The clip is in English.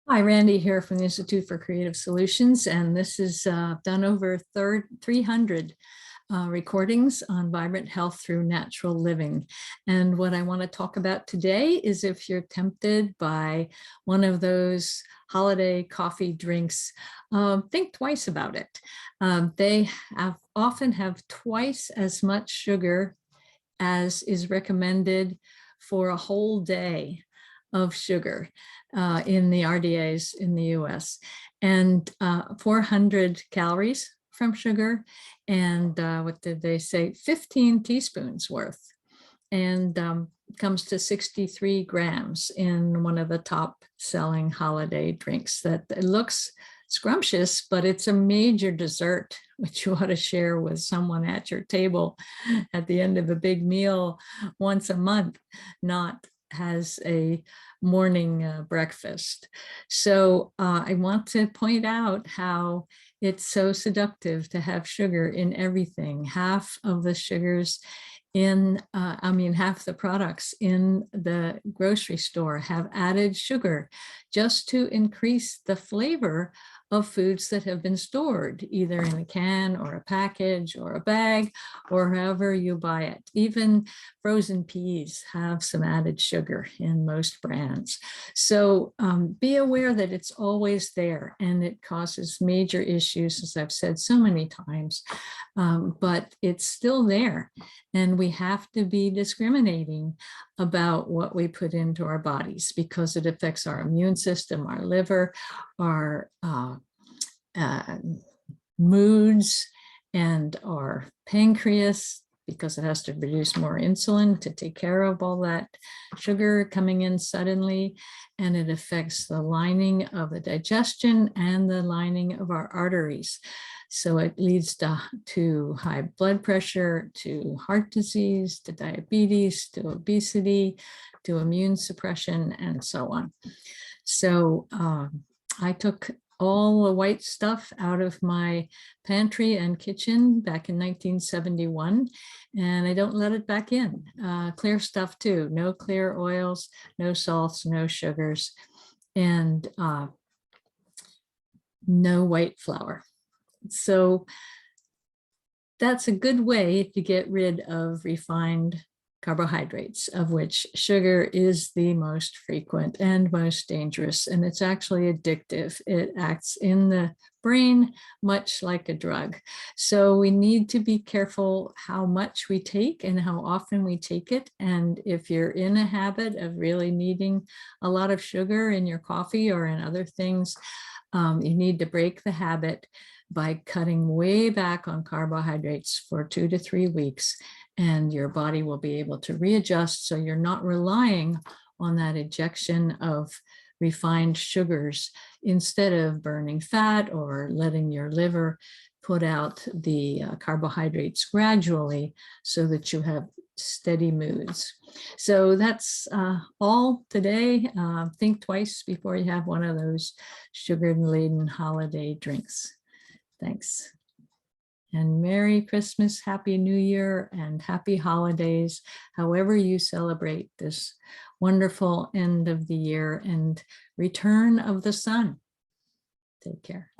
Hi, Randy here from the Institute for Creative Solutions, and this is done over 300 recordings on vibrant health through natural living. And what I want to talk about today is if you're tempted by one of those holiday coffee drinks, think twice about it. They often have twice as much sugar as is recommended for a whole day of sugar in the RDAs in the US, and 400 calories from sugar, and what did they say, 15 teaspoons worth, and comes to 63 grams in one of the top selling holiday drinks. That it looks scrumptious, but it's a major dessert which you ought to share with someone at your table at the end of a big meal once a month, not as a morning breakfast. So I want to point out how it's so seductive to have sugar in everything. Half of the sugars in, half the products in the grocery store have added sugar just to increase the flavor of foods that have been stored either in a can or a package or a bag or however you buy it. Even frozen peas have some added sugar in most brands. So be aware that it's always there, and it causes major issues, as I've said so many times, but it's still there. And we have to be discriminating about what we put into our bodies because it affects our immune system, our liver, our moods, and our pancreas, because it has to produce more insulin to take care of all that sugar coming in suddenly. And it affects the lining of the digestion and the lining of our arteries. So it leads to high blood pressure, to heart disease, to diabetes, to obesity, to immune suppression, and so on. So I took all the white stuff out of my pantry and kitchen back in 1971, and I don't let it back in. Clear stuff too, no clear oils, no salts, no sugars, and no white flour. So that's a good way to get rid of refined carbohydrates, of which sugar is the most frequent and most dangerous, and it's actually addictive. It acts in the brain much like a drug. So we need to be careful how much we take and how often we take it. And if you're in a habit of really needing a lot of sugar in your coffee or in other things, you need to break the habit by cutting way back on carbohydrates for 2 to 3 weeks, and your body will be able to readjust so you're not relying on that injection of refined sugars instead of burning fat or letting your liver put out the carbohydrates gradually so that you have steady moods. So that's all today. Think twice before you have one of those sugar-laden holiday drinks. Thanks. And Merry Christmas, Happy New Year, and Happy Holidays, however you celebrate this wonderful end of the year and return of the sun. Take care.